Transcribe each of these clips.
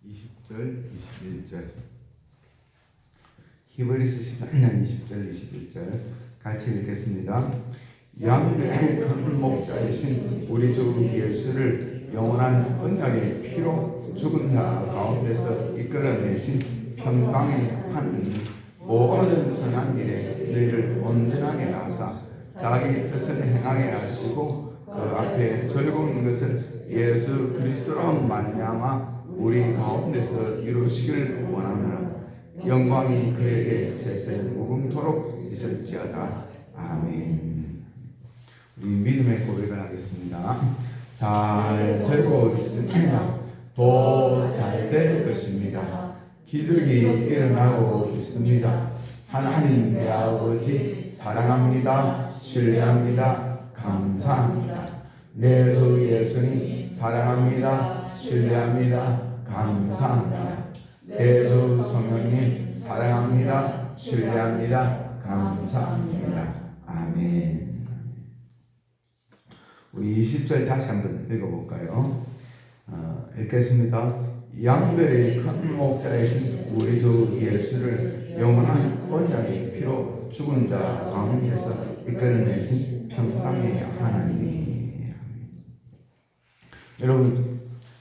20절, 21절. 히브리서 10장 20절, 21절 같이 읽겠습니다. 양들의 큰 목자이신 우리 주 예수를 영원한 언약의 피로 죽은 자 가운데서 이끌어내신 평강의 하느님, 모든 선한 일에 너희를 온전하게 하사 자기 뜻을 행하게 하시고 그 앞에 즐거운 것을 예수 그리스도로 말미암아 우리 가운데서 이루시길 원하노라. 영광이 그에게 세세 무궁토록 있을지어다. 아멘. 우리 믿음의 고백을 하겠습니다. 잘 되고 있습니다. 더 잘 될 것입니다. 기적이 일어나고 있습니다. 하나님 내 아버지 사랑합니다. 신뢰합니다. 감사합니다. 내 주 예수님 사랑합니다. 신뢰합니다. 감사합니다. 내 주 성령님 사랑합니다. 신뢰합니다. 감사합니다. 아멘. 우리 20절 다시 한번 읽어볼까요? 읽겠습니다. 양들의 큰 목자이신 우리 주 예수를 영원한 언약의 피로 죽은 자 가운데서 이끌어내신 평강의 하나님이. 여러분,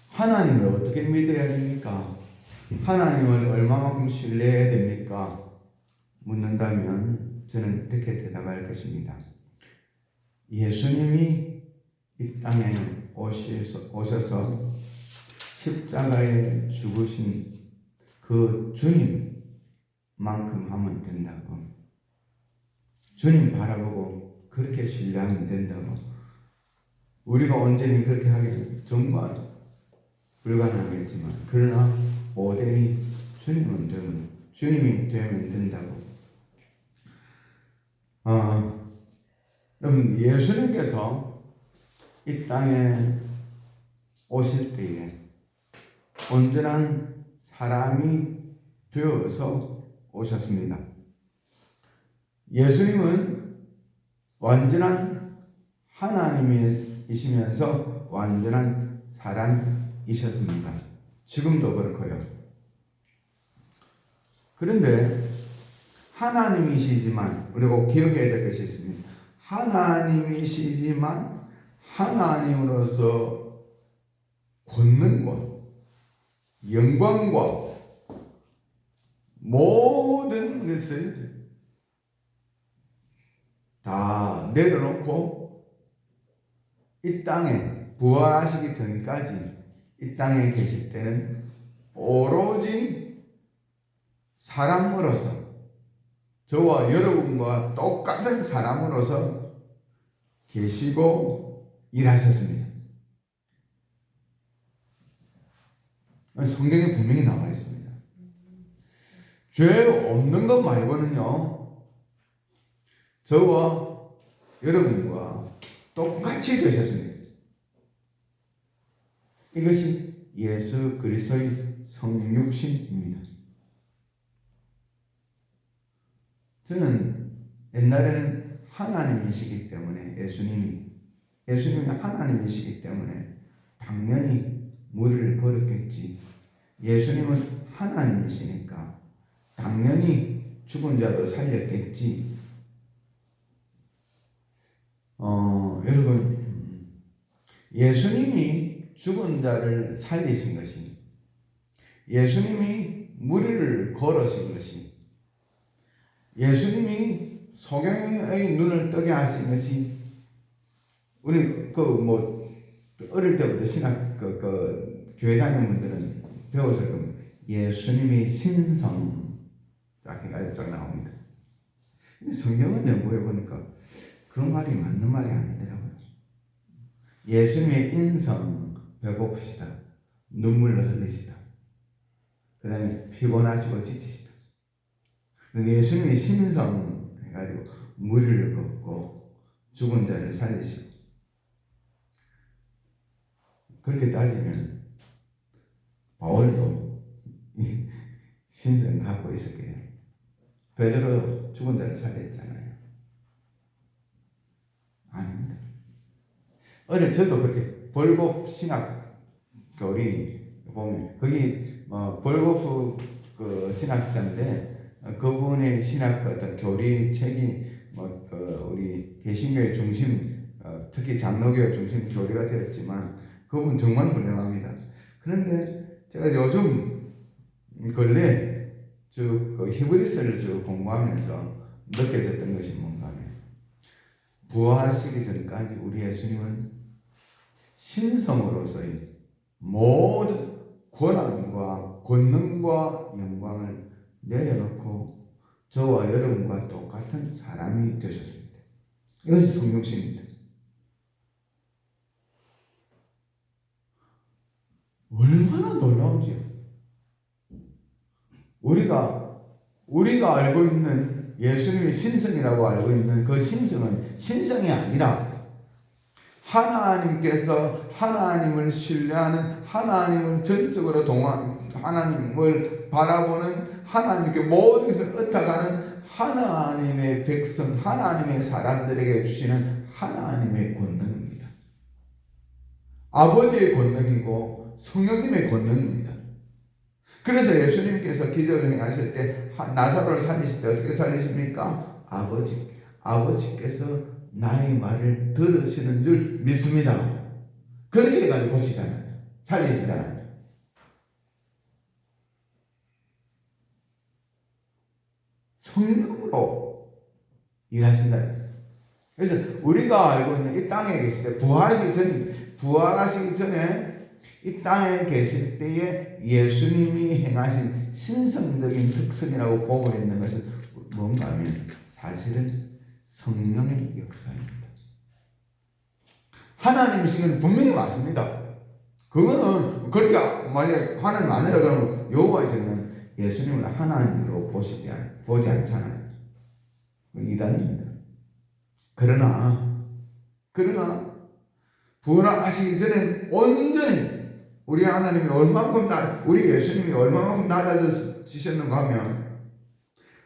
하나님을 어떻게 믿어야 됩니까? 하나님을 얼마만큼 신뢰해야 됩니까? 묻는다면 저는 이렇게 대답할 것입니다. 예수님이 이 땅에 오셔서 십자가에 죽으신 그 주님만큼 하면 된다고. 주님 바라보고 그렇게 신뢰하면 된다고. 우리가 온전히 그렇게 하기는 정말 불가능하겠지만, 그러나 모델이 주님이 되면 된다고. 여러분, 예수님께서 이 땅에 오실 때에 온전한 사람이 되어서 오셨습니다. 예수님은 완전한 하나님이시면서 완전한 사람이셨습니다. 지금도 그렇고요. 그런데 하나님이시지만, 그리고 기억해야 될 것이 있습니다. 하나님이시지만 하나님으로서 권능과 영광과 모든 것을 다 내려놓고 이 땅에 부활하시기 전까지 이 땅에 계실 때는 오로지 사람으로서, 저와 여러분과 똑같은 사람으로서 계시고 일하셨습니다. 성경에 분명히 나와 있습니다. 죄 없는 것 말고는요, 저와 여러분과 똑같이 되셨습니다. 이것이 예수 그리스도의 성육신입니다. 저는 옛날에는 하나님이시기 때문에 예수님이 하나님이시기 때문에 당연히 무리를 걸었겠지. 예수님은 하나님이시니까 당연히 죽은 자도 살렸겠지. 여러분, 예수님이 죽은 자를 살리신 것이, 예수님이 무리를 걸으신 것이, 예수님이 소경의 눈을 뜨게 하신 것이, 우리 어릴 때부터 신학 교회 다니는 분들은 배웠을 겁니다. 예수님이 신성 딱 해가지고 쫙 나옵니다. 근데 성경을 연구해 보니까 그 말이 맞는 말이 아니더라고요. 예수님의 인성, 배고프시다, 눈물을 흘리시다, 그 다음에 피곤하시고 지치시다. 예수님의 신성 해가지고 무리를 걷고 죽은 자를 살리시고, 그렇게 따지면 바울도 신성 갖고 있었겠네요. 베드로 죽은 자를 살렸잖아요. 아닙니다. 저도 그렇게 벌곡 신학 우리 보면 거기 볼고프 그 신학자인데 그분의 신학 어떤 교리 책이 우리 개신교의 중심 특히 장로교의 중심 교리가 되었지만 그분 정말 훌륭합니다. 그런데 제가 요즘 근래 그 히브리서를 쭉 공부하면서 느껴졌던 것이 뭔가 하면 부활하시기 전까지 우리 예수님은 신성으로서의 모든 권한과 권능과 영광을 내려놓고 저와 여러분과 똑같은 사람이 되셨습니다. 이것이 성육신입니다. 얼마나 놀라운지요. 우리가 알고 있는 예수님의 신성이라고 알고 있는 그 신성은 신성이 아니라 하나님께서 하나님을 신뢰하는 하나님을 전적으로 하나님을 바라보는 하나님께 모든 것을 ը탁하는 하나님의 백성, 하나님의 사람들에게 주시는 하나님의 권능입니다. 아버지의 권능이고 성령님의 권능입니다. 그래서 예수님께서 기적을 행하실 때 나사로를 살리실 때 어떻게 살리십니까? 아버지께서 나의 말을 들으시는 줄 믿습니다. 그렇게 해가지고 고치잖아요. 살리시잖아요. 성령으로 일하신다. 그래서 우리가 알고 있는 이 땅에 계실 때 부활하시기 전에 이 땅에 계실 때에 예수님이 행하신 신성적인 특성이라고 보고 있는 것은 뭔가 하면 사실은 성령의 역사입니다. 하나님이신 분명히 맞습니다. 그거는 그렇게 만약 하나님 아니라 그러면 여호와께서는 예수님을 하나님으로 보지 않잖아요. 이단입니다. 그러나 부활하시기 전에 온전히 우리 하나님이 우리 예수님이 얼마만큼 낮아지셨는가 하면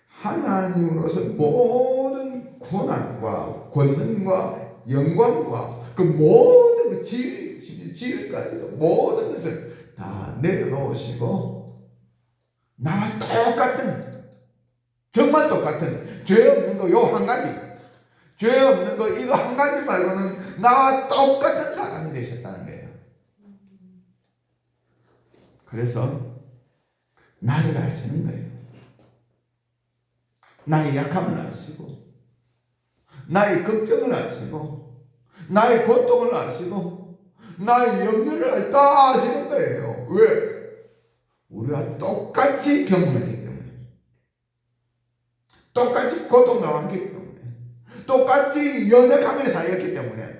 하나님으로서 모든 고난과 권능과 영광과 그 모든 그 지위까지도 모든 것을 다 내려놓으시고 나와 똑같은 정말 똑같은 죄 없는 거 요 한 가지 죄 없는 거 이거 한 가지 말고는 나와 똑같은 사람이 되셨다는 거예요. 그래서 나를 아시는 거예요. 나의 약함을 아시고 나의 걱정을 아시고 나의 고통을 아시고 나의 염려를 다 아시는 거예요. 왜? 우리와 똑같이 경험했기 때문에 똑같이 고통당했기 때문에 똑같이 연약함에 살렸기 때문에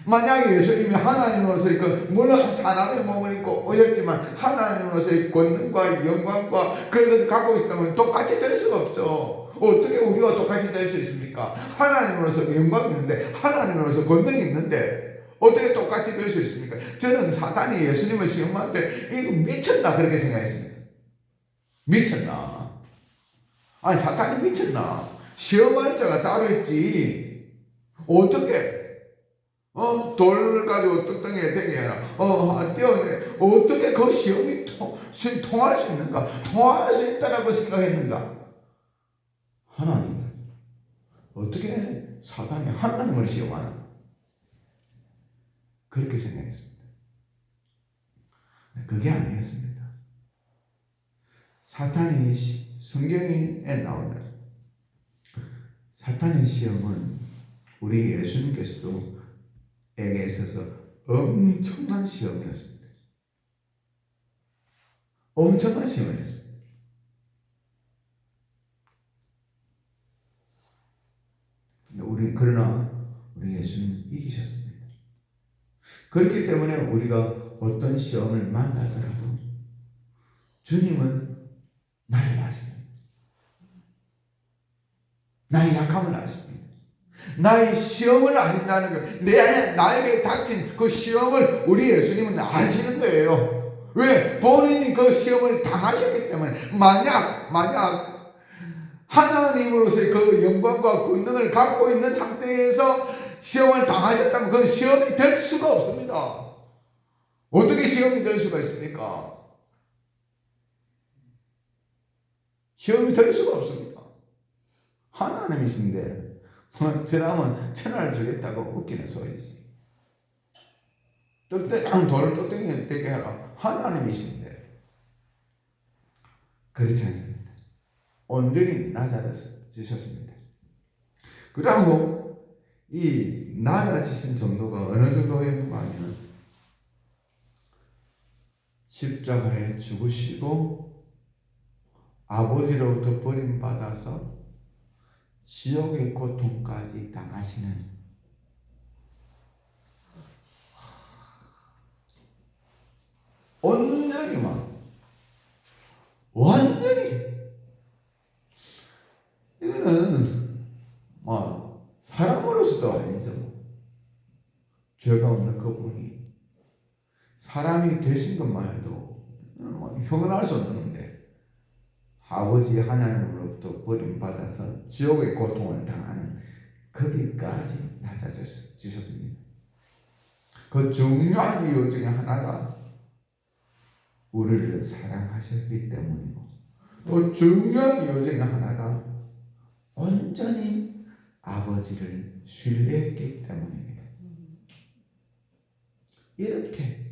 만약에 예수님이 하나님으로서의 물론 사람의 몸을 입고 오셨지만 하나님으로서의 권능과 영광과 그것을 갖고 있다면 똑같이 될 수가 없죠. 어떻게 우리와 똑같이 될 수 있습니까? 하나님으로서 영광이 있는데 하나님으로서 권능이 있는데 어떻게 똑같이 될 수 있습니까? 저는 사탄이 예수님을 시험할 때 이거 미쳤나 그렇게 생각했습니다. 미쳤나? 아니 사탄이 미쳤나? 시험할 자가 따로 있지. 어떻게? 돌 가지고 뚝딱이에 대게 해라. 떼어내. 어떻게 그 시험이 통할 수 있는가? 통할 수 있다라고 생각했는가? 하나님. 어떻게 사단이 하나님을 시험하나? 그렇게 생각했습니다. 그게 아니었습니다. 사탄이 성경에 나오는 사탄의 시험은 우리 예수님께서도 에게 있어서 엄청난 시험이었습니다. 엄청난 시험이었습니다. 그러나 우리 예수님 이기셨습니다. 그렇기 때문에 우리가 어떤 시험을 만나더라도 주님은 나를 아십니다. 나의 약함을 아십니다. 나의 시험을 아신다는 것, 나에게 닥친 그 시험을 우리 예수님은 아시는 거예요. 왜? 본인이 그 시험을 당하셨기 때문에. 만약 하나님으로서의 그 영광과 권능을 갖고 있는 상태에서 시험을 당하셨다면 그 시험이 될 수가 없습니다. 어떻게 시험이 될 수가 있습니까? 시험이 될 수가 없습니다. 하나님이신데 저라면 천하를 주겠다고 웃기는 소리지. 돌을 떡땡이 되게 하라. 하나님이신데 그렇지 않습니다. 온전히 낮아지셨습니다. 그리고 이 낮아지신 정도가 어느 정도였는가 하면 십자가에 죽으시고 아버지로부터 버림받아서 지옥의 고통까지 당하시는 완전히 이거는 사람으로서도 아니죠. 죄가 없는 그분이 사람이 되신 것만 해도 형언할 수 없는 건데 아버지 하나님으로부터 버림받아서 지옥의 고통을 당하는 거기까지 낮아지셨습니다. 그 중요한 이유 중에 하나가 우리를 사랑하셨기 때문이고 또 중요한 이유 중에 하나가 온전히 아버지를 신뢰했기 때문입니다. 이렇게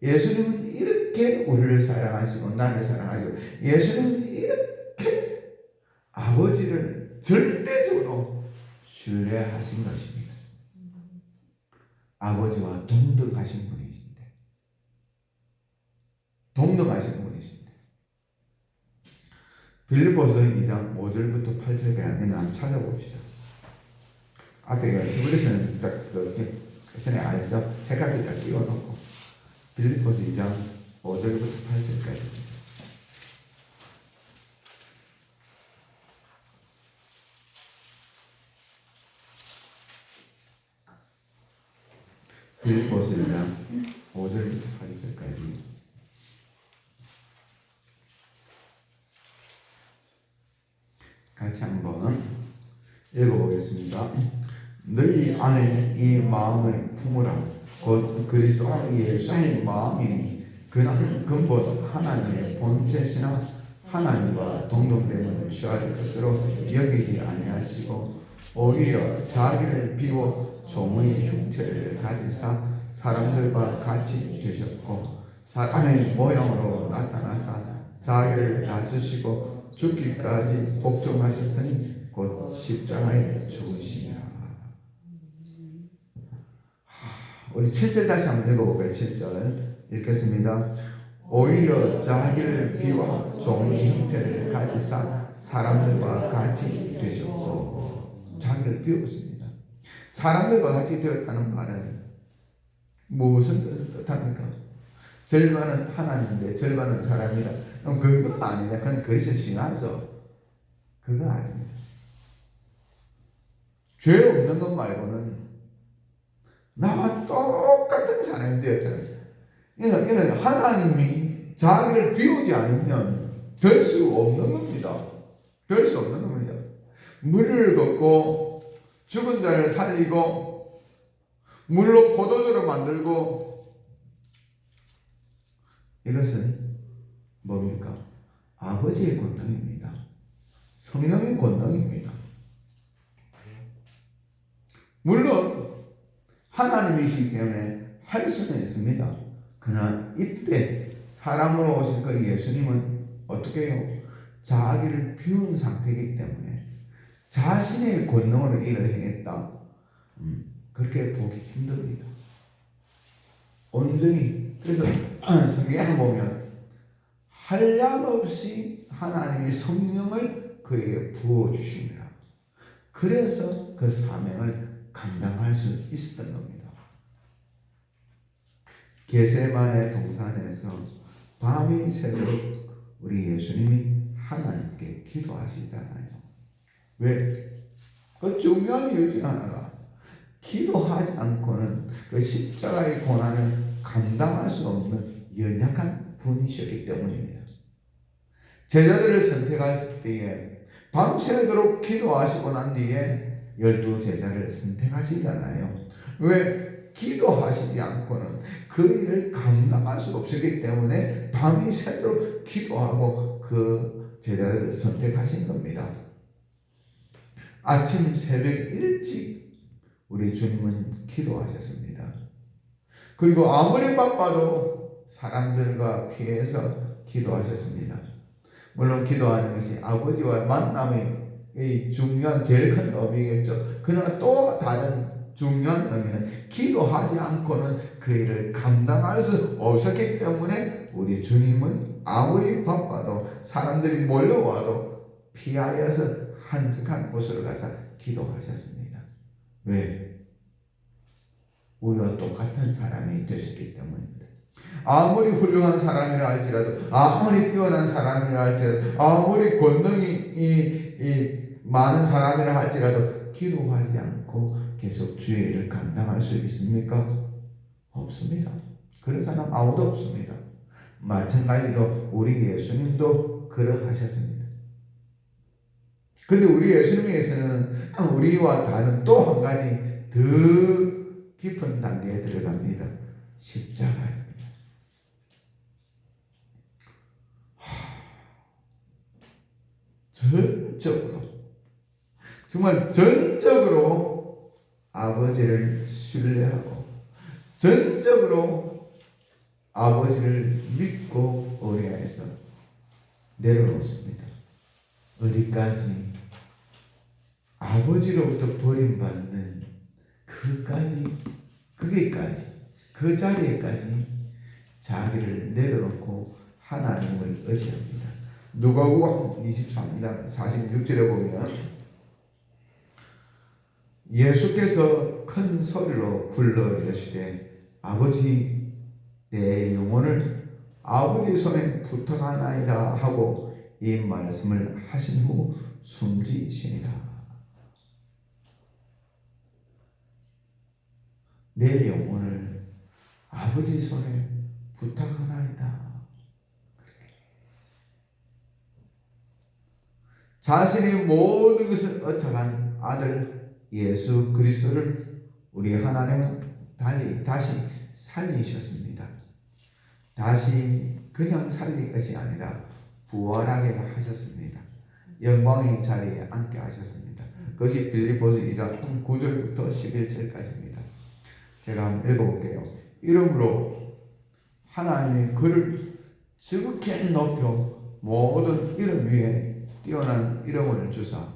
예수님은 이렇게 우리를 사랑하시고 나를 사랑하시고 예수님은 이렇게 아버지를 절대적으로 신뢰하신 것입니다. 아버지와 동등하신 분이신데 빌립보서 2장 5절부터 8절까지 한번 찾아봅시다. 앞에 히브리서는 딱 전에 알죠? 책까지 딱 띄워놓고 빌립보서 2장 5절부터 8절까지 빌립보서 2장 5절부터 8절까지 같이 한번 읽어보겠습니다. 너희 안에 이 마음을 품으라. 곧 그리스도 예수의 마음이니 그는 근본 하나님의 본체시나 하나님과 동등됨을 취할 것으로 여기지 아니하시고 오히려 자기를 비워 종의 형체를 가지사 사람들과 같이 되셨고 사람의 모양으로 나타나사 자기를 낮추시고 죽기까지 복종하셨으니 곧 십자가에 죽으시니라. 우리 7절 다시 한번 읽어볼까요? 7절 읽겠습니다. 오히려 자기를 비워 종의 형체를 가지사 사람들과 같이 되셨고 자기를 비웠습니다. 사람들과 같이 되었다는 말은 무슨 뜻합니까? 절반은 하나님인데 절반은 사람이다. 그럼 그건 아니냐? 그건 그리스도 신화죠. 그건 아닙니다. 죄 없는 것 말고는 나와 똑같은 사람이 되었다는 거예요. 이는 하나님이 자기를 비우지 않으면 될 수 없는 겁니다. 될 수 없는 겁니다. 물을 걷고 죽은 자를 살리고 물로 포도주를 만들고 이것은 뭡니까? 아버지의 권능입니다. 성령의 권능입니다. 물론 하나님이시기 때문에 할 수는 있습니다. 그러나 이때 사람으로 오신 그 예수님은 어떻게 해요? 자기를 비운 상태이기 때문에 자신의 권능으로 일을 행했다. 그렇게 보기 힘듭니다. 온전히 그래서 성경에 보면 한량없이 하나님의 성령을 그에게 부어주시니라. 그래서 그 사명을 감당할 수 있었던 겁니다. 겟세마네 동산에서 밤이 새도록 우리 예수님이 하나님께 기도하시잖아요. 왜? 그 중요한 이유 중 하나가 기도하지 않고는 그 십자가의 고난을 감당할 수 없는 연약한 분이셨기 때문입니다. 제자들을 선택했을 때에 밤새도록 기도하시고 난 뒤에 12 제자를 선택하시잖아요. 왜? 기도하시지 않고는 그 일을 감당할 수 없었기 때문에 밤이 새도록 기도하고 그 제자들을 선택하신 겁니다. 아침 새벽 일찍 우리 주님은 기도하셨습니다. 그리고 아무리 바빠도 사람들과 피해서 기도하셨습니다. 물론 기도하는 것이 아버지와 만남의 중요한 제일 큰 의미겠죠. 그러나 또 다른 중요한 의미는 기도하지 않고는 그 일을 감당할 수 없었기 때문에 우리 주님은 아무리 바빠도 사람들이 몰려와도 피하여서 한적한 곳으로 가서 기도하셨습니다. 왜? 우리와 똑같은 사람이 되셨기 때문입니다. 아무리 훌륭한 사람이라 할지라도, 아무리 뛰어난 사람이라 할지라도, 아무리 권능이 많은 사람이라 할지라도 기도하지 않고 계속 주의 일을 감당할 수 있습니까? 없습니다. 그런 사람 아무도 없습니다. 마찬가지로 우리 예수님도 그러하셨습니다. 근데 우리 예수님께서는 우리와 다른 또 한 가지 더 깊은 단계에 들어갑니다. 십자가입니다. 전적으로, 정말 전적으로 아버지를 신뢰하고 전적으로 아버지를 믿고 의뢰해서 내려놓습니다. 어디까지? 아버지로부터 버림받는 거기까지, 그 자리에까지 자기를 내려놓고 하나님을 의지합니다. 누가복음 23장 46절에 보면 예수께서 큰 소리로 불러 이르시되 아버지, 내 영혼을 아버지 손에 부탁하나이다 하고 이 말씀을 하신 후 숨지시니라. 내 영혼을 아버지 손에 부탁하나이다. 자신의 모든 것을 얻어간 아들 예수 그리스도를 우리 하나님은 다시 살리셨습니다. 다시 그냥 살린 것이 아니라 부활하게 하셨습니다. 영광의 자리에 앉게 하셨습니다. 그것이 빌립보서 2장 9절부터 11절까지입니다. 제가 한번 읽어볼게요. 이름으로 하나님이 그를 지극히 높여 모든 이름 위에 뛰어난 이름을 주사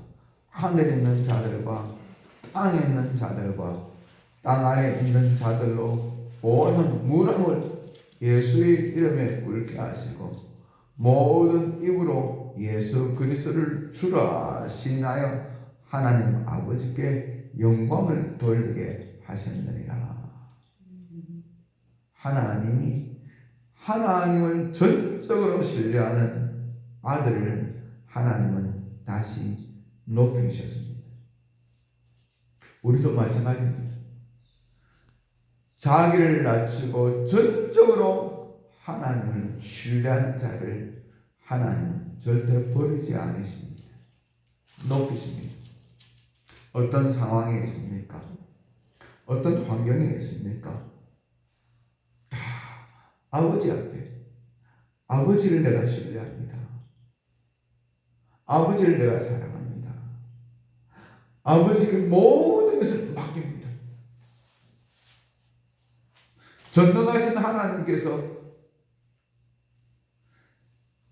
하늘에 있는 자들과 땅에 있는 자들과 땅 아래에 있는 자들로 모든 무릎을 예수의 이름에 꿇게 하시고 모든 입으로 예수 그리스도를 주라 시인하여 하나님 아버지께 영광을 돌리게 하셨느니라. 하나님을 전적으로 신뢰하는 아들을 하나님은 다시 높이셨습니다. 우리도 마찬가지입니다. 자기를 낮추고 전적으로 하나님을 신뢰하는 자를 하나님은 절대 버리지 않으십니다. 높이십니다. 어떤 상황에 있습니까? 어떤 환경에 있습니까? 다 아버지 앞에 아버지를 내가 신뢰합니다. 아버지를 내가 사랑합니다. 아버지께 모든 것을 맡깁니다. 전능하신 하나님께서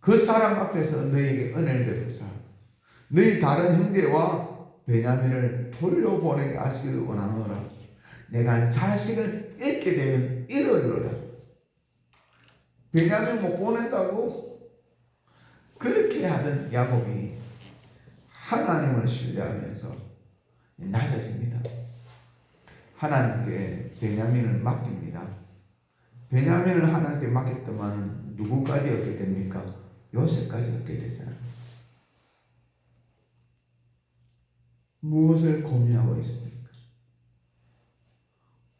그 사람 앞에서 너희에게 은혜를 베푸사 너희 다른 형제와 베냐민을 돌려보내게 하시기를 원하노라. 내가 자식을 잃게 되면 이러리로다. 베냐민 못 보낸다고 그렇게 하던 야곱이 하나님을 신뢰하면서 낮아집니다. 하나님께 베냐민을 맡깁니다. 베냐민을 하나님께 맡겼더만 누구까지 얻게 됩니까? 요셉까지 얻게 되잖아요. 무엇을 고민하고 있습니까?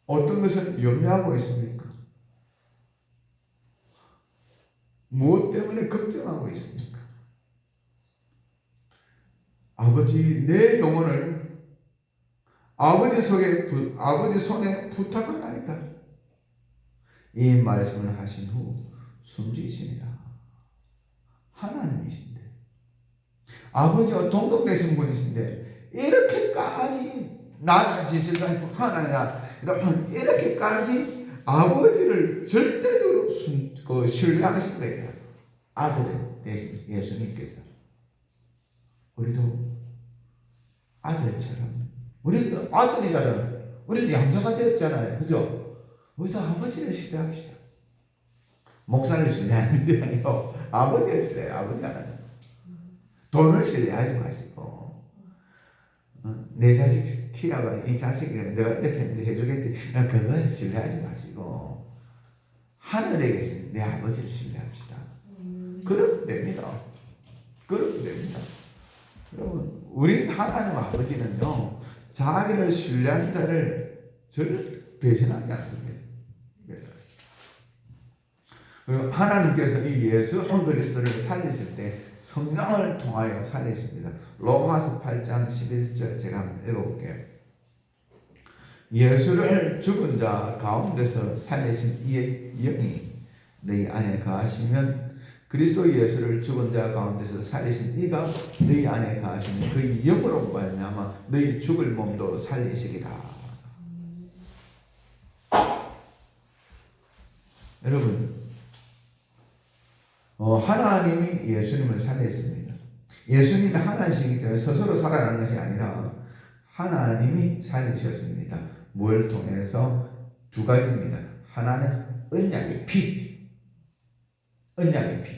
어떤 것을 염려하고 있습니까? 무엇 때문에 걱정하고 있습니까? 아버지, 내 영혼을 아버지 손에 부탁하나이다. 이 말씀을 하신 후 숨지십니다. 하나님이신데, 아버지와 동등되신 분이신데 이렇게까지 낮아지시다. 하나님, 여러분, 이렇게까지 아버지를 절대적으로 신뢰하신 거예요. 아들 대신 예수님께서. 우리도 아들처럼, 우리도 아들이잖아요. 우리도 양자가 되었잖아요. 그죠? 우리도 아버지를 신뢰합시다. 목사를 신뢰하는 게 아니고 아버지를 신뢰해요. 아버지 하나님. 돈을 신뢰하지 마시고, 내 자식 키라고 이 자식이 내가 이렇게 했는데 해주겠지, 그걸 신뢰하지 마시고 하늘에 계신 내 아버지를 신뢰합시다. 그러면 됩니다. 그러면 됩니다. 여러분, 우리 하나님 아버지는요, 자기를 신뢰한 자를 절 배신하지 않습니다. 그리고 하나님께서 이 예수 그리스도를 살리실 때 성령을 통하여 살리십니다. 로마서 8장 11절 제가 한번 읽어볼게요. 예수를 죽은 자 가운데서 살리신 이 영이 너희 안에 거하시면 그리스도 예수를 죽은 자 가운데서 살리신 이가 너희 안에 거하시면 그 영으로 말미암아 너희 죽을 몸도 살리시리라. 여러분, 하나님이 예수님을 살렸습니다. 예수님이 하나님이시기 때문에 스스로 살아나는 것이 아니라 하나님이 살리셨습니다. 뭘 통해서? 두 가지입니다. 하나는 언약의 피, 언약의 피.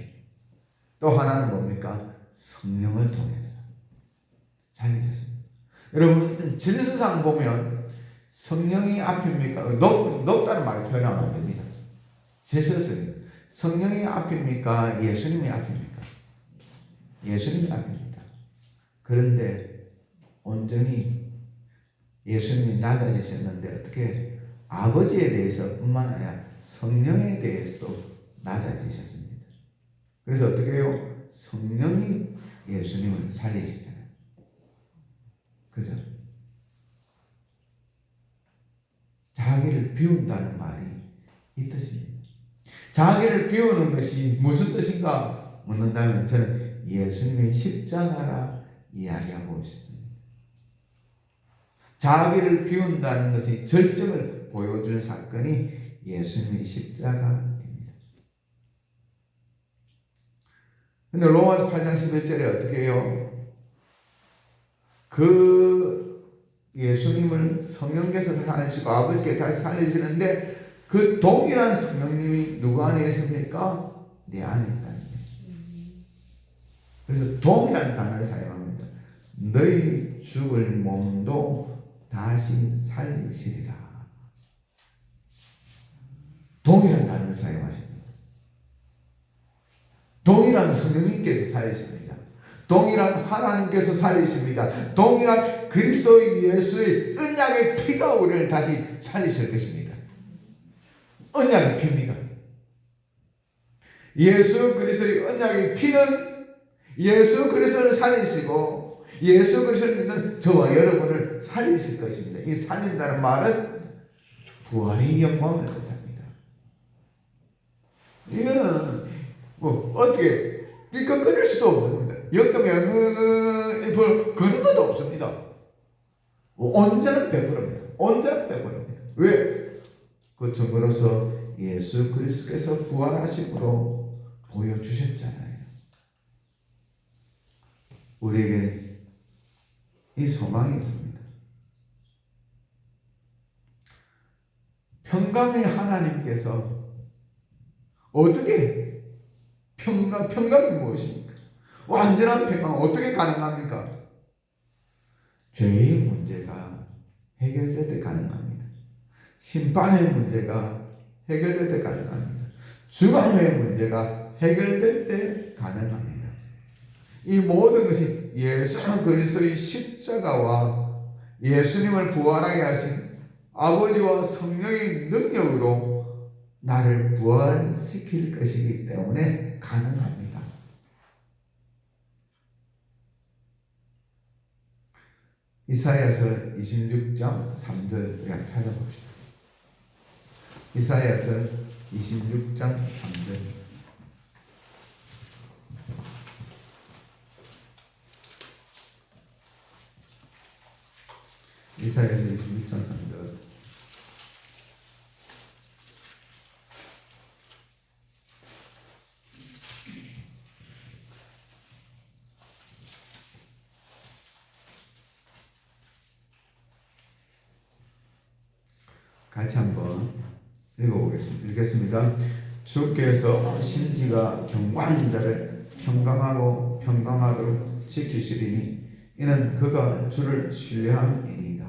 또 하나는 뭡니까? 성령을 통해서 살리셨습니다. 여러분, 질서상 보면 성령이 앞입니까? 높다는 말을 표현하면 안 됩니다. 질서상 성령이 앞입니까? 예수님이 앞입니까? 예수님이 앞입니다. 그런데 온전히 예수님이 낮아지셨는데 어떻게 아버지에 대해서 뿐만 아니라 성령에 대해서도 낮아지셨습니다. 그래서 어떻게 해요? 성령이 예수님을 살리시잖아요. 그죠? 자기를 비운다는 말이 이 뜻입니다. 자기를 비우는 것이 무슨 뜻인가 묻는다면 저는 예수님의 십자가라 이야기하고 있습니다. 자기를 비운다는 것이 절정을 보여줄 사건이 예수님의 십자가입니다. 근데 로마서 8장 11절에 어떻게 해요? 그 예수님을 성령께서 살리시고 아버지께 다시 살리시는데 그 동일한 성령님이 누구 안에 있습니까? 내 안에 있다는 거예요. 그래서 동일한 단어를 사용합니다. 너희 죽을 몸도 다시 살리시리라. 동일한 단어를 사용하십니다. 동일한 성령님께서 살리십니다. 동일한 하나님께서 살리십니다. 동일한 그리스도 예수의 언약의 피가 우리를 다시 살리실 것입니다. 언약의 피입니다. 예수 그리스도의 언약의 피는 예수 그리스도를 살리시고 예수 그리스도를 믿는 저와 여러분을 살리실 것입니다. 이 살린다는 말은 부활의 영광을 뜻합니다. 이거는 뭐 어떻게 삐끗 끊을 수도 없습니다. 역금이 그런 것도 없습니다. 온전한 100%입니다. 온전한 100%입니다. 왜? 그 증거로서 예수 그리스도께서 부활하심으로 보여주셨잖아요. 우리에게는 이 소망이 있습니다. 평강의 하나님께서 어떻게 평강이 무엇입니까? 완전한 평강 어떻게 가능합니까? 죄의 문제가 해결될 때 가능합니다. 심판의 문제가 해결될 때 가능합니다. 죽음의 문제가 해결될 때 가능합니다. 이 모든 것이 예수 그리스도의 십자가와 예수님을 부활하게 하신 아버지와 성령의 능력으로 나를 부활시킬 것이기 때문에 가능합니다. 이사야서 26장 3절 우리 한번 찾아봅시다. 이사야서 26장 3절. 이사야서 26장 3절. 같이 한번 읽겠습니다. 주께서 심지가 경고하는 자를 평강하도록 지키시리니 이는 그가 주를 신뢰함이니이다.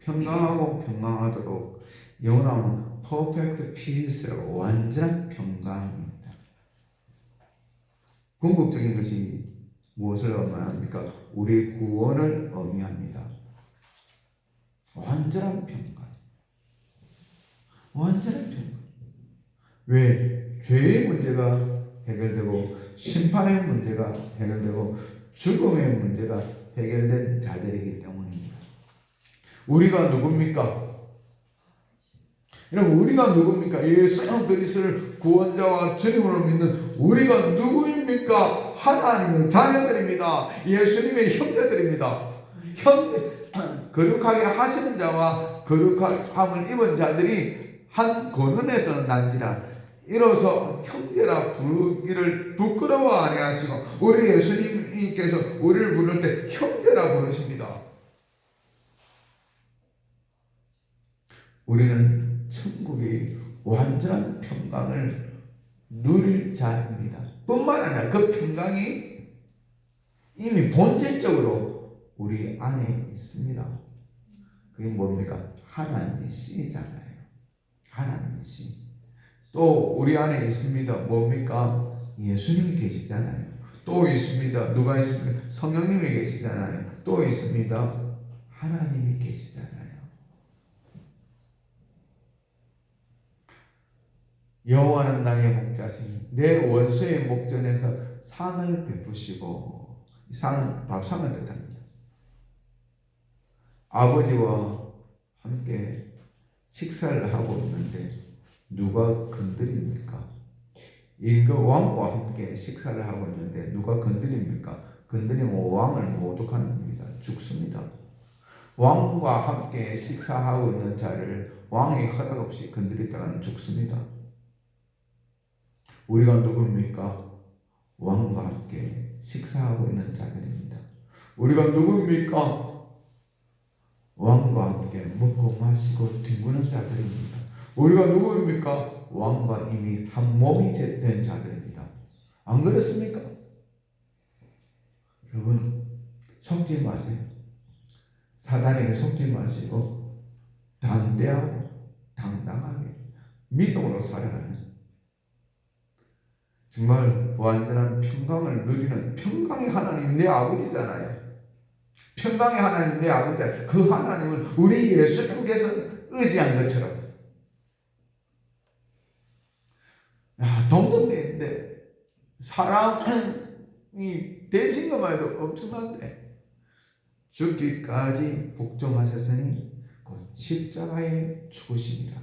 평강하도록 영어로는 perfect peace라고 완전한 평강입니다. 궁극적인 것이 무엇을 의미합니까? 우리의 구원을 의미합니다. 완전한 평강. 완전한 평강. 왜? 죄의 문제가 해결되고 심판의 문제가 해결되고 죽음의 문제가 해결된 자들이기 때문입니다. 우리가 누굽니까? 여러분, 우리가 누굽니까? 예수 그리스도를 구원자와 주님으로 믿는 우리가 누구입니까? 하나님의 자녀들입니다. 예수님의 형제들입니다. 거룩하게 하시는 자와 거룩함을 입은 자들이 한 권원에서 난지라 이로써 형제라 부르기를 부끄러워 아니하시고 우리 예수님께서 우리를 부를 때 형제라 부르십니다. 우리는 천국의 완전한 평강을 누릴 자입니다. 뿐만 아니라 그 평강이 이미 본질적으로 우리 안에 있습니다. 그게 뭡니까? 하나님의 씨잖아요. 하나님의 씨. 또 우리 안에 있습니다. 뭡니까? 예수님이 계시잖아요. 또 있습니다. 누가 있습니까? 성령님이 계시잖아요. 또 있습니다. 하나님이 계시잖아요. 여호와는 나의 목자시니 내 원수의 목전에서 상을 베푸시고, 이 상은 밥상을 뜻합니다. 아버지와 함께 식사를 하고 있는데 누가 건드립니까? 그 왕과 함께 식사를 하고 있는데 누가 건드립니까? 건드리면 왕을 모독합니다. 죽습니다. 왕과 함께 식사하고 있는 자를 왕의 허락 없이 건드렸다가는 죽습니다. 우리가 누굽니까? 왕과 함께 식사하고 있는 자들입니다. 우리가 누굽니까? 왕과 함께 먹고 마시고 뒹구는 자들입니다. 우리가 누구입니까? 왕과 이미 한 몸이 된 자들입니다. 안 그렇습니까? 여러분, 속지 마세요. 사단에게 속지 마시고 담대하고 당당하게 믿음으로 살아가는 정말 완전한 평강을 누리는 평강의 하나님 내 아버지잖아요. 평강의 하나님 내 아버지, 그 하나님을 우리 예수님께서 의지한 것처럼 동등대인데 사람이 되신 것만 해도 엄청난데 죽기까지 복종하셨으니 곧 십자가에 죽으십니다.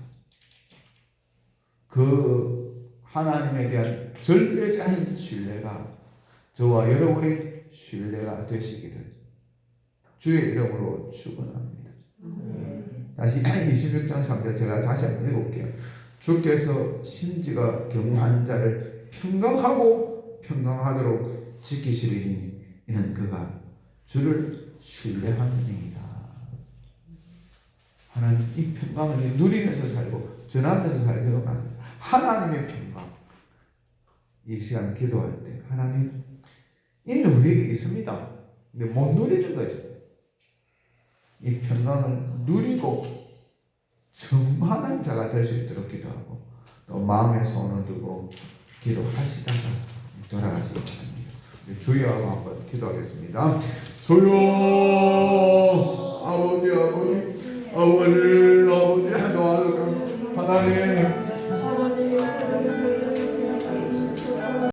그 하나님에 대한 절대적인 신뢰가 저와 여러분의 신뢰가 되시기를 주의 이름으로 축원합니다. 다시 26장 3절 제가 다시 한번 읽어볼게요. 주께서 심지가 경한 자를 평강하도록 지키시리니 이는 그가 주를 신뢰함이니이다. 하나님 이 평강을 누리면서 살고 전하면서 살기로 합니다. 하나님의 평강. 이 시간 기도할 때 하나님 이미 우리에게 있습니다. 근데 못 누리는 거죠. 이 평강을 누리고 정만한 자가 될 수 있도록 기도하고 또 마음에 소원을 두고 기도하시다가 돌아가시기 바랍니다. 주여하고 한번 기도하겠습니다. 주여 아버지 아버지 하나님